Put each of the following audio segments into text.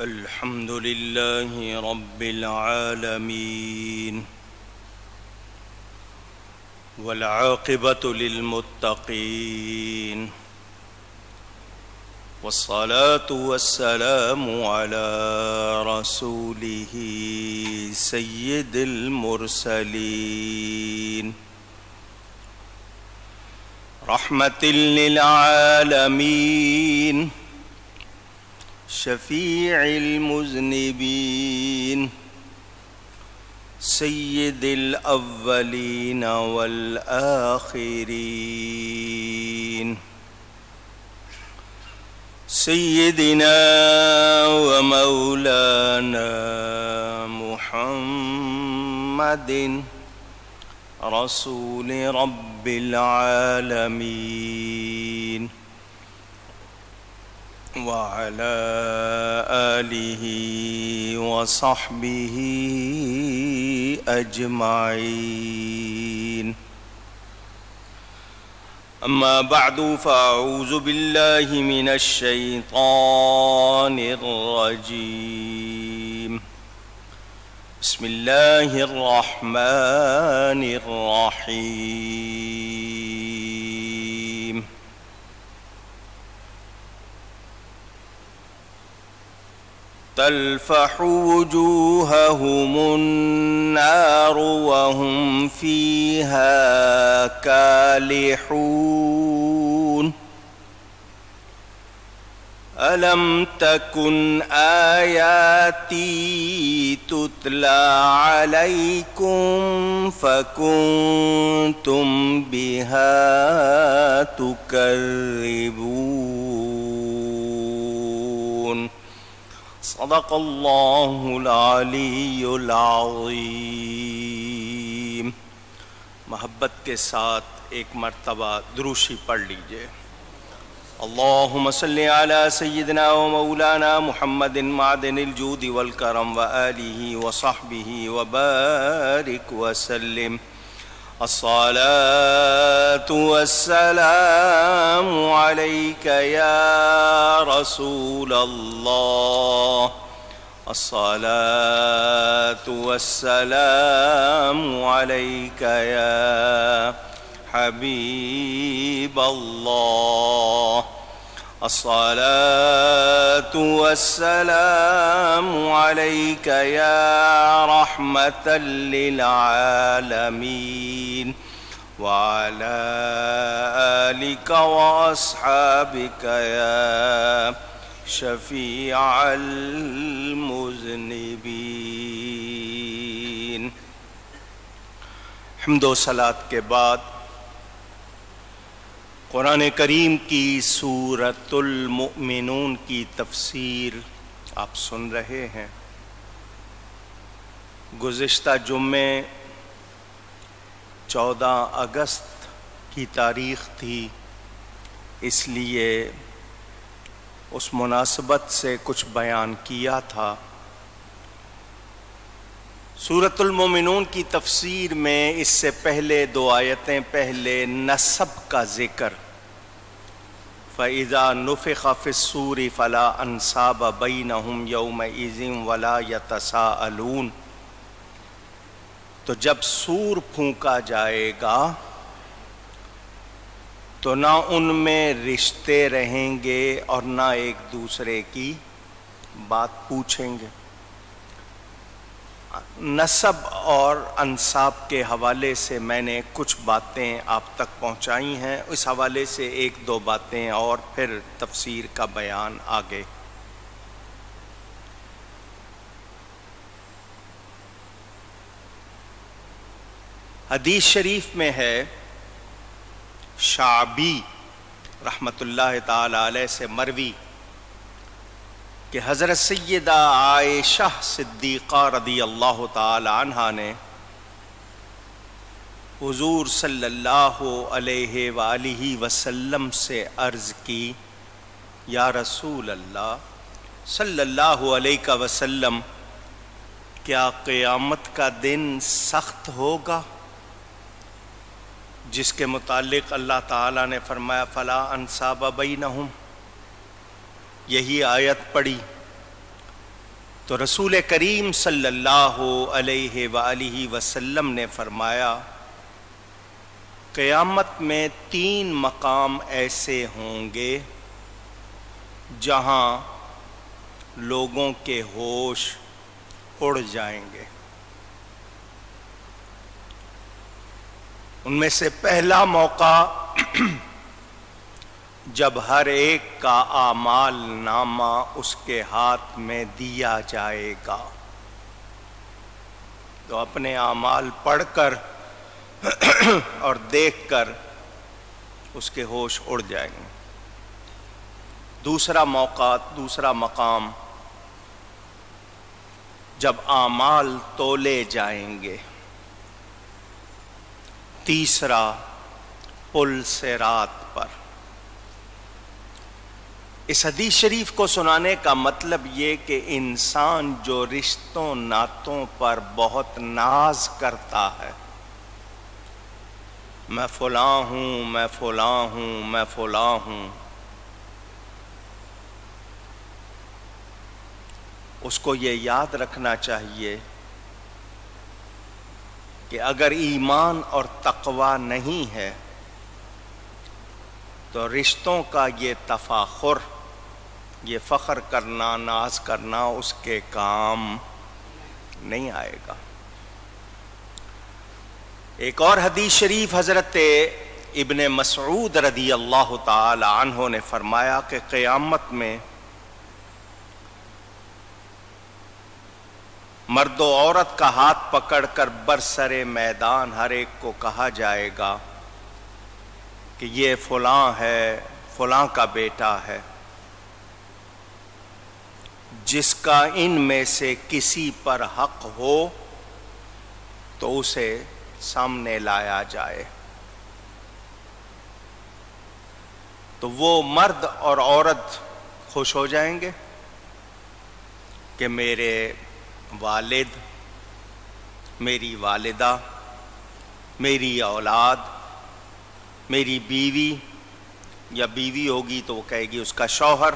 الحمد لله رب العالمين والعاقبة للمتقين والصلاة والسلام على رسوله سيد المرسلين رحمة للعالمين شفيع المذنبين سيد الأولين والآخرين سيدنا ومولانا محمد رسول رب العالمين وعلى آله وصحبه أجمعين أما بعد فأعوذ بالله من الشيطان الرجيم بسم الله الرحمن الرحيم تلفح وجوههم النار وهم فيها كالحون ألم تكن آياتي تتلى عليكم فكنتم بها تكذبون صدق الله العلی العظیم۔ محبت کے ساتھ ایک مرتبہ دروشی پڑھ لیجئے۔ اللہم صلی علی سیدنا و مولانا محمد معدن الجود والکرم وآلہ وصحبہ وبارک وسلم۔ الصلاة والسلام عليك يا رسول الله، الصلاة والسلام عليك يا حبيب الله، الصلاة والسلام عليك يا رحمة للعالمين وعلى آلك وأصحابك يا شفيع المذنبين۔ حمد و صلاۃ کے بعد قرآن کریم کی سورۃ المؤمنون کی تفسیر آپ سن رہے ہیں۔ گزشتہ جمعے 14 اگست کی تاریخ تھی، اس لیے اس مناسبت سے کچھ بیان کیا تھا۔ سورۃ المؤمنون کی تفسیر میں اس سے پہلے 2 آیتیں پہلے نسب کا ذکر، فَإِذَا نُفِخَ فِي الصُّورِ فَلَا أَنْسَابَ بَيْنَهُمْ يَوْمَئِذٍ وَلَا يَتَسَاءَلُونَ، تو جب سور پھونکا جائے گا تو نہ ان میں رشتے رہیں گے اور نہ ایک دوسرے کی بات پوچھیں گے۔ نسب اور انساب کے حوالے سے میں نے کچھ باتیں آپ تک پہنچائی ہیں، اس حوالے سے 1-2 باتیں اور پھر تفسیر کا بیان آگے۔ حدیث شریف میں ہے، شعبی رحمۃ اللہ تعالی علیہ سے مروی کہ حضرت سیدہ عائشہ صدیقہ رضی اللہ تعالی عنہا نے حضور صلی اللہ علیہ وآلہ وسلم سے عرض کی، یا رسول اللہ صلی اللہ علیہ وسلم، کیا قیامت کا دن سخت ہوگا؟ جس کے متعلق اللہ تعالیٰ نے فرمایا فَلَا أَنْسَابَ بَيْنَهُمْ، یہی آیت پڑھی تو رسول کریم صلی اللہ علیہ وآلہ وسلم نے فرمایا قیامت میں 3 مقام ایسے ہوں گے جہاں لوگوں کے ہوش اڑ جائیں گے۔ ان میں سے پہلا موقع جب ہر ایک کا اعمال نامہ اس کے ہاتھ میں دیا جائے گا تو اپنے اعمال پڑھ کر اور دیکھ کر اس کے ہوش اڑ جائیں گے۔ دوسرا موقع، دوسرا مقام جب اعمال تولے جائیں گے۔ تیسرا پل صراط پر۔ اس حدیث شریف کو سنانے کا مطلب یہ کہ انسان جو رشتوں ناتوں پر بہت ناز کرتا ہے، میں فلاں ہوں، میں فلاں ہوں، میں فلاں ہوں، اس کو یہ یاد رکھنا چاہیے کہ اگر ایمان اور تقوی نہیں ہے تو رشتوں کا یہ تفاخر، یہ فخر کرنا، ناز کرنا اس کے کام نہیں آئے گا۔ ایک اور حدیث شریف حضرت ابن مسعود رضی اللہ تعالی عنہ نے فرمایا کہ قیامت میں مرد و عورت کا ہاتھ پکڑ کر برسر میدان ہر ایک کو کہا جائے گا کہ یہ فلاں ہے، فلاں کا بیٹا ہے، جس کا ان میں سے کسی پر حق ہو تو اسے سامنے لایا جائے۔ تو وہ مرد اور عورت خوش ہو جائیں گے کہ میرے والد، میری والدہ، میری اولاد، میری بیوی، یا بیوی ہوگی تو وہ کہے گی اس کا شوہر،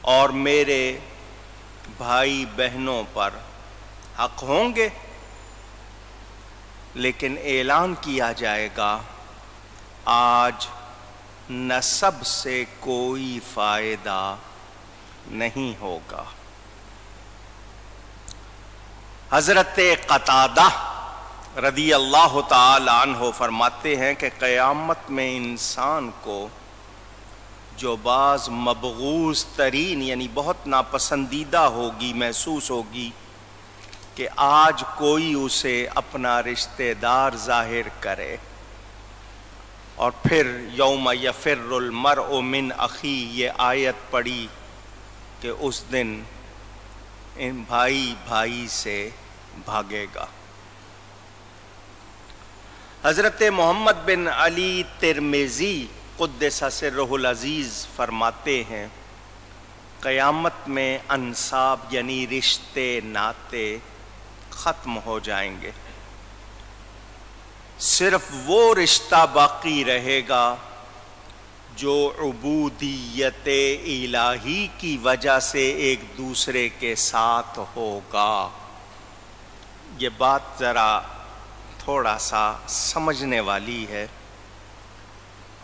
اور میرے بھائی بہنوں پر حق ہوں گے، لیکن اعلان کیا جائے گا آج نسب سے کوئی فائدہ نہیں ہوگا۔ حضرت قتادہ رضی اللہ تعالی عنہ فرماتے ہیں کہ قیامت میں انسان کو جو بعض مبغوض ترین یعنی بہت ناپسندیدہ ہوگی، محسوس ہوگی کہ آج کوئی اسے اپنا رشتہ دار ظاہر کرے، اور پھر یوم یفر المرء من اخی، یہ آیت پڑھی کہ اس دن بھائی بھائی سے بھاگے گا۔ حضرت محمد بن علی ترمذی قدس سرہ العزیز فرماتے ہیں قیامت میں انساب یعنی رشتے ناتے ختم ہو جائیں گے، صرف وہ رشتہ باقی رہے گا جو عبودیت الہی کی وجہ سے ایک دوسرے کے ساتھ ہوگا۔ یہ بات ذرا تھوڑا سا سمجھنے والی ہے۔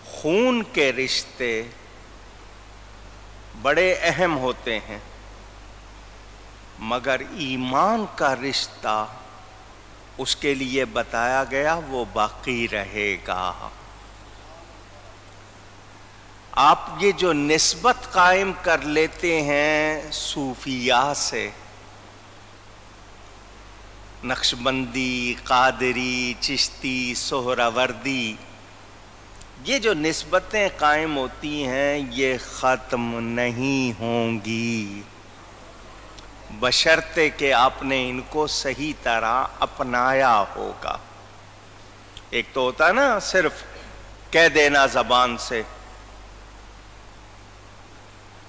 خون کے رشتے بڑے اہم ہوتے ہیں، مگر ایمان کا رشتہ اس کے لیے بتایا گیا وہ باقی رہے گا۔ آپ یہ جو نسبت قائم کر لیتے ہیں صوفیاء سے، نقشبندی، قادری، چشتی، سہروردی، یہ جو نسبتیں قائم ہوتی ہیں یہ ختم نہیں ہوں گی بشرطے کہ آپ نے ان کو صحیح طرح اپنایا ہوگا۔ ایک تو ہوتا ہے نا صرف کہہ دینا زبان سے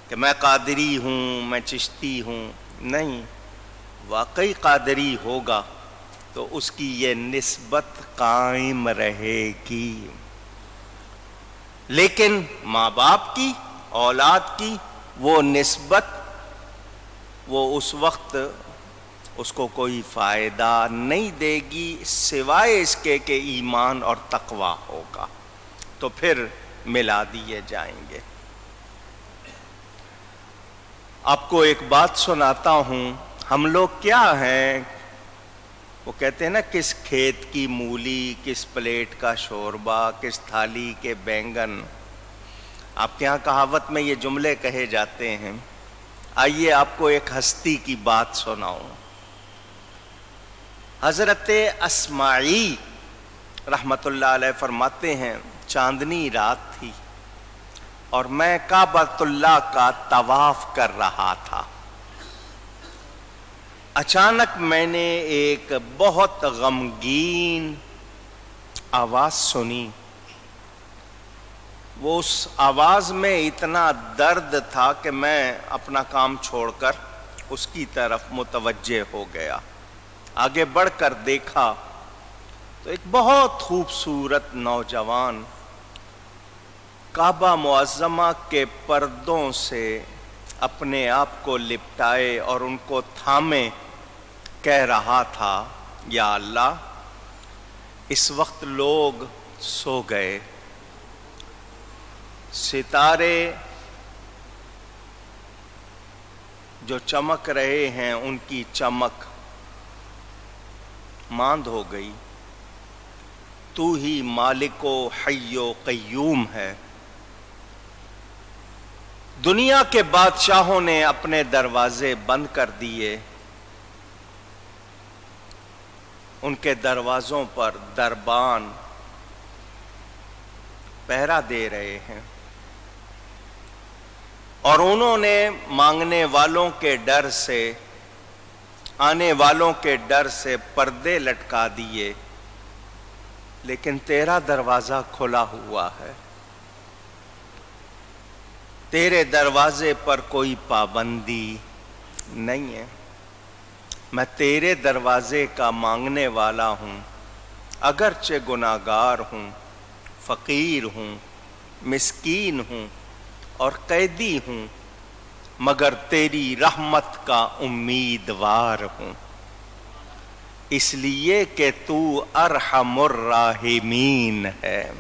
کہ میں قادری ہوں، میں چشتی ہوں، نہیں، واقعی قادری ہوگا تو اس کی یہ نسبت قائم رہے گی، لیکن ماں باپ کی، اولاد کی وہ نسبت، وہ اس وقت اس کو کوئی فائدہ نہیں دے گی سوائے اس کے کہ ایمان اور تقوی ہوگا، تو پھر ملا دیے جائیں گے۔ آپ کو ایک بات سناتا ہوں، ہم لوگ کیا ہیں، وہ کہتے ہیں نا کس کھیت کی مولی، کس پلیٹ کا شوربہ، کس تھالی کے بینگن۔ آپ کے ہاں کہاوت میں یہ جملے کہے جاتے ہیں۔ آئیے آپ کو ایک ہستی کی بات سناؤں۔ حضرت اسماعی رحمت اللہ علیہ فرماتے ہیں چاندنی رات تھی اور میں کعبۃ اللہ کا طواف کر رہا تھا، اچانک میں نے ایک بہت غمگین آواز سنی۔ وہ اس آواز میں اتنا درد تھا کہ میں اپنا کام چھوڑ کر اس کی طرف متوجہ ہو گیا۔ آگے بڑھ کر دیکھا تو ایک بہت خوبصورت نوجوان کعبہ معظمہ کے پردوں سے اپنے آپ کو لپٹائے اور ان کو تھامے کہہ رہا تھا، یا اللہ اس وقت لوگ سو گئے، ستارے جو چمک رہے ہیں ان کی چمک ماند ہو گئی، تو ہی مالک و حی و قیوم ہے۔ دنیا کے بادشاہوں نے اپنے دروازے بند کر دیے، ان کے دروازوں پر دربان پہرا دے رہے ہیں، اور انہوں نے مانگنے والوں کے ڈر سے، آنے والوں کے ڈر سے پردے لٹکا دیے، لیکن تیرا دروازہ کھلا ہوا ہے، تیرے دروازے پر کوئی پابندی نہیں ہے۔ میں تیرے دروازے کا مانگنے والا ہوں، اگرچہ گناہگار ہوں، فقیر ہوں، مسکین ہوں اور قیدی ہوں، مگر تیری رحمت کا امیدوار ہوں، اس لیے کہ تو ارحم الراحمین ہے،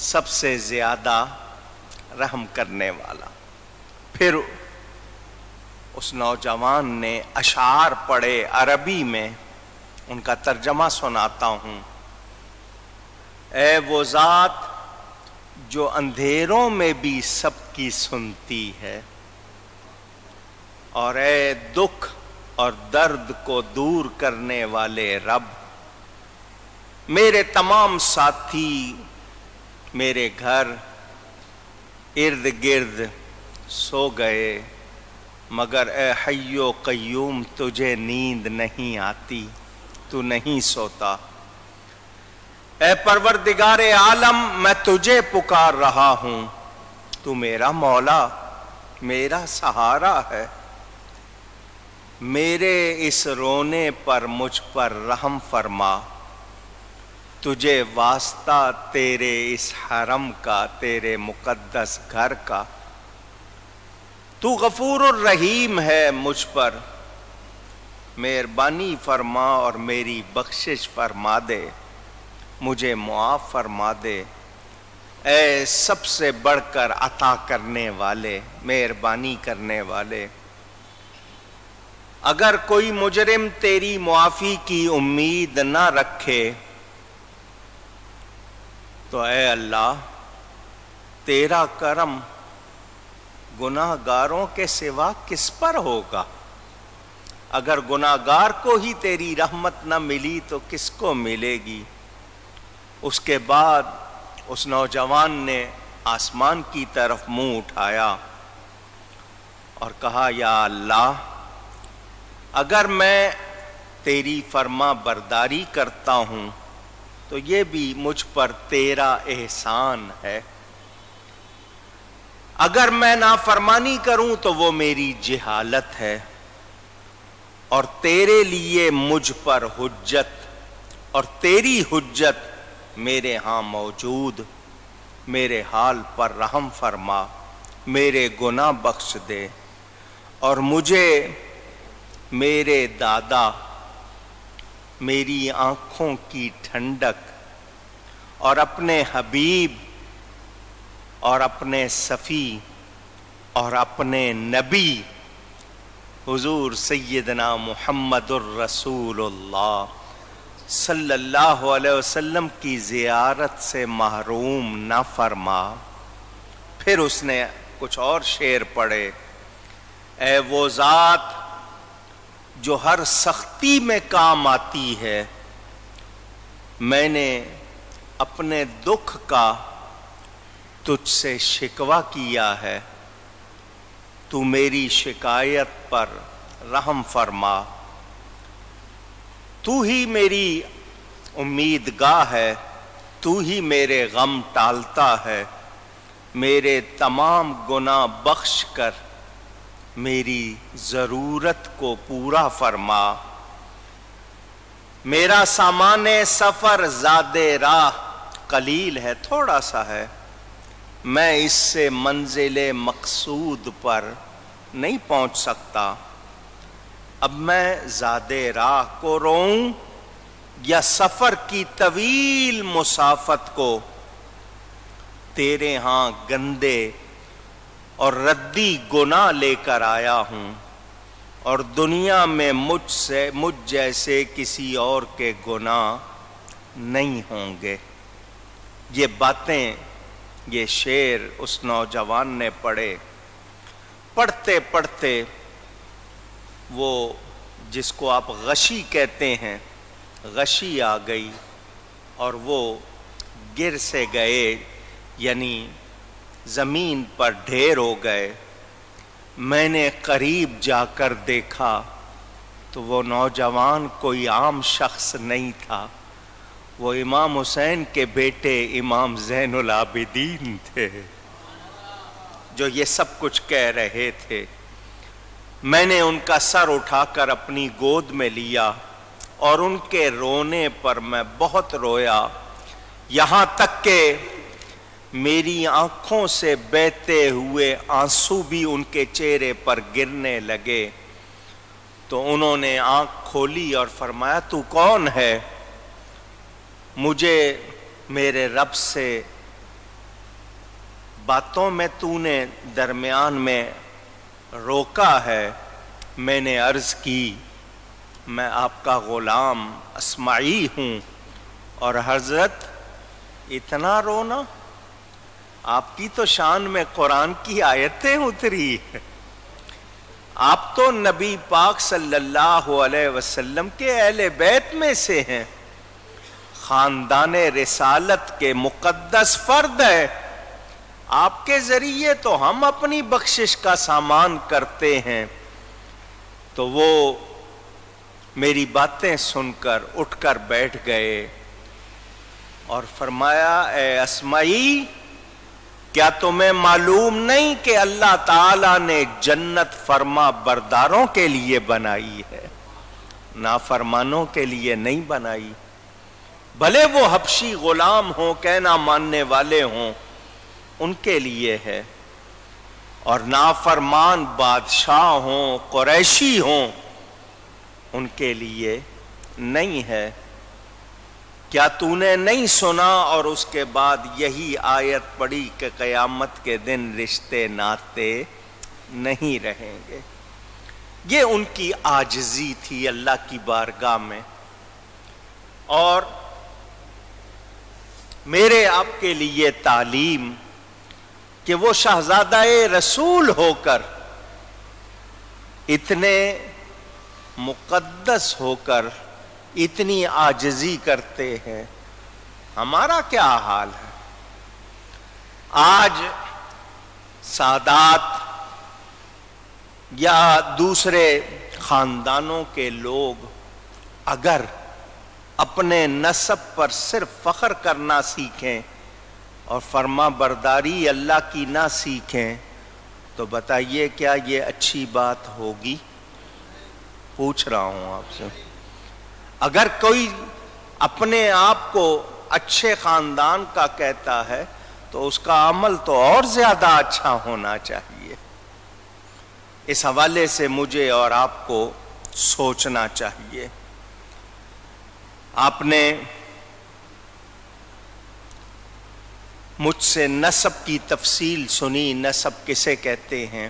سب سے زیادہ رحم کرنے والا۔ پھر اس نوجوان نے اشعار پڑھے عربی میں، ان کا ترجمہ سناتا ہوں۔ اے وہ ذات جو اندھیروں میں بھی سب کی سنتی ہے، اور اے دکھ اور درد کو دور کرنے والے رب، میرے تمام ساتھی میرے گھر ارد گرد سو گئے، مگر اے حی و قیوم تجھے نیند نہیں آتی، تو نہیں سوتا۔ اے پروردگار عالم میں تجھے پکار رہا ہوں، تو میرا مولا، میرا سہارا ہے، میرے اس رونے پر مجھ پر رحم فرما، تجھے واسطہ تیرے اس حرم کا، تیرے مقدس گھر کا، تو غفور الرحیم ہے مجھ پر، مہربانی فرما اور میری بخشش فرما دے، مجھے معاف فرما دے، اے سب سے بڑھ کر عطا کرنے والے، مہربانی کرنے والے۔ اگر کوئی مجرم تیری معافی کی امید نہ رکھے تو اے اللہ تیرا کرم گناہ گاروں کے سوا کس پر ہوگا؟ اگر گناہ گار کو ہی تیری رحمت نہ ملی تو کس کو ملے گی؟ اس کے بعد اس نوجوان نے آسمان کی طرف منہ اٹھایا اور کہا، یا اللہ اگر میں تیری فرما برداری کرتا ہوں تو یہ بھی مجھ پر تیرا احسان ہے، اگر میں نافرمانی کروں تو وہ میری جہالت ہے، اور تیرے لیے مجھ پر حجت اور تیری حجت میرے ہاں موجود، میرے حال پر رحم فرما، میرے گناہ بخش دے، اور مجھے میرے دادا، میری آنکھوں کی ٹھنڈک اور اپنے حبیب اور اپنے صفی اور اپنے نبی حضور سیدنا محمد الرسول اللہ صلی اللہ علیہ وسلم کی زیارت سے محروم نہ فرما۔ پھر اس نے کچھ اور شعر پڑھے، اے وہ ذات جو ہر سختی میں کام آتی ہے، میں نے اپنے دکھ کا تجھ سے شکوہ کیا ہے، تو میری شکایت پر رحم فرما۔ تو ہی میری امیدگاہ ہے، تو ہی میرے غم ٹالتا ہے، میرے تمام گناہ بخش کر میری ضرورت کو پورا فرما۔ میرا سامان سفر زاد راہ قلیل ہے، تھوڑا سا ہے، میں اس سے منزل مقصود پر نہیں پہنچ سکتا۔ اب میں زاد راہ کو روؤں یا سفر کی طویل مسافت کو؟ تیرے ہاں گندے اور ردی گناہ لے کر آیا ہوں، اور دنیا میں مجھ جیسے کسی اور کے گناہ نہیں ہوں گے۔ یہ باتیں، یہ شعر اس نوجوان نے پڑھے۔ پڑھتے پڑھتے وہ جس کو آپ غشی کہتے ہیں، غشی آ گئی اور وہ گر سے گئے، یعنی زمین پر ڈھیر ہو گئے۔ میں نے قریب جا کر دیکھا تو وہ نوجوان کوئی عام شخص نہیں تھا، وہ امام حسین کے بیٹے امام زین العابدین تھے جو یہ سب کچھ کہہ رہے تھے۔ میں نے ان کا سر اٹھا کر اپنی گود میں لیا اور ان کے رونے پر میں بہت رویا، یہاں تک کہ میری آنکھوں سے بہتے ہوئے آنسو بھی ان کے چہرے پر گرنے لگے۔ تو انہوں نے آنکھ کھولی اور فرمایا، تو کون ہے؟ مجھے میرے رب سے باتوں میں تو نے درمیان میں روکا ہے۔ میں نے عرض کی، میں آپ کا غلام اسماعی ہوں۔ اور حضرت اتنا رونا؟ آپ کی تو شان میں قرآن کی آیتیں اتری ہیں، آپ تو نبی پاک صلی اللہ علیہ وسلم کے اہل بیت میں سے ہیں، خاندان رسالت کے مقدس فرد ہے، آپ کے ذریعے تو ہم اپنی بخشش کا سامان کرتے ہیں۔ تو وہ میری باتیں سن کر اٹھ کر بیٹھ گئے اور فرمایا، اے اسماعی، کیا تمہیں معلوم نہیں کہ اللہ تعالیٰ نے جنت فرما برداروں کے لیے بنائی ہے، نافرمانوں کے لیے نہیں بنائی؟ بھلے وہ حبشی غلام ہوں، کہنا ماننے والے ہوں، ان کے لیے ہے، اور نافرمان بادشاہ ہوں، قریشی ہوں، ان کے لیے نہیں ہے۔ کیا تو نے نہیں سنا؟ اور اس کے بعد یہی آیت پڑھی کہ قیامت کے دن رشتے ناتے نہیں رہیں گے۔ یہ ان کی عاجزی تھی اللہ کی بارگاہ میں۔ اور میرے آپ کے لیے تعلیم کہ وہ شہزادہ رسول ہو کر، اتنے مقدس ہو کر اتنی عاجزی کرتے ہیں، ہمارا کیا حال ہے؟ آج سادات یا دوسرے خاندانوں کے لوگ اگر اپنے نسب پر صرف فخر کرنا سیکھیں اور فرما برداری اللہ کی نہ سیکھیں تو بتائیے کیا یہ اچھی بات ہوگی؟ پوچھ رہا ہوں آپ سے۔ اگر کوئی اپنے آپ کو اچھے خاندان کا کہتا ہے تو اس کا عمل تو اور زیادہ اچھا ہونا چاہیے۔ اس حوالے سے مجھے اور آپ کو سوچنا چاہیے۔ آپ نے مجھ سے نسب کی تفصیل سنی، نسب کسے کہتے ہیں،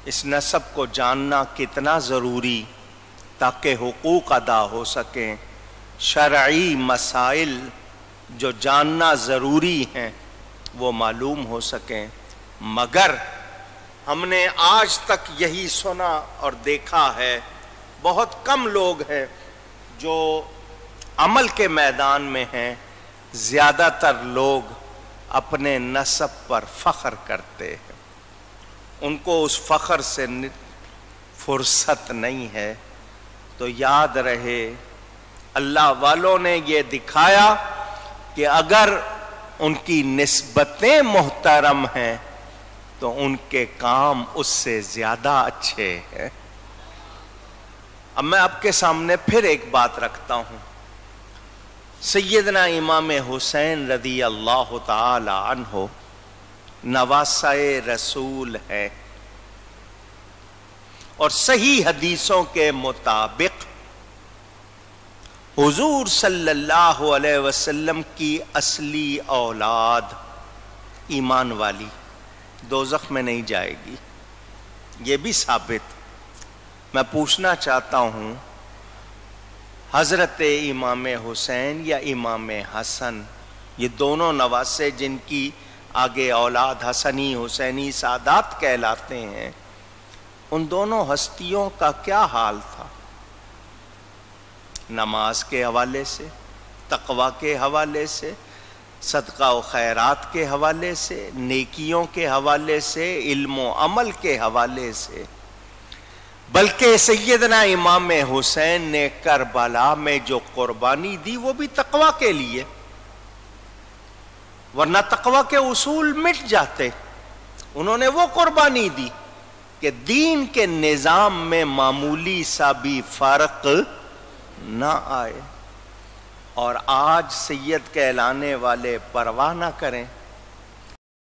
اس نسب کو جاننا کتنا ضروری تاکہ حقوق ادا ہو سکیں، شرعی مسائل جو جاننا ضروری ہیں وہ معلوم ہو سکیں۔ مگر ہم نے آج تک یہی سنا اور دیکھا ہے، بہت کم لوگ ہیں جو عمل کے میدان میں ہیں، زیادہ تر لوگ اپنے نسب پر فخر کرتے ہیں، ان کو اس فخر سے فرصت نہیں ہے۔ تو یاد رہے، اللہ والوں نے یہ دکھایا کہ اگر ان کی نسبتیں محترم ہیں تو ان کے کام اس سے زیادہ اچھے ہیں۔ اب میں آپ کے سامنے پھر ایک بات رکھتا ہوں۔ سیدنا امام حسین رضی اللہ تعالی عنہ نواسہ رسول ہے، اور صحیح حدیثوں کے مطابق حضور صلی اللہ علیہ وسلم کی اصلی اولاد ایمان والی دوزخ میں نہیں جائے گی، یہ بھی ثابت۔ میں پوچھنا چاہتا ہوں، حضرت امام حسین یا امام حسن، یہ دونوں نواسے جن کی آگے اولاد حسنی حسینی سادات کہلاتے ہیں، ان دونوں ہستیوں کا کیا حال تھا؟ نماز کے حوالے سے، تقوی کے حوالے سے، صدقہ و خیرات کے حوالے سے، نیکیوں کے حوالے سے، علم و عمل کے حوالے سے۔ بلکہ سیدنا امام حسین نے کربلا میں جو قربانی دی وہ بھی تقوی کے لیے، ورنہ تقوی کے اصول مٹ جاتے۔ انہوں نے وہ قربانی دی کہ دین کے نظام میں معمولی سا بھی فرق نہ آئے، اور آج سید کہلانے والے پرواہ نہ کریں۔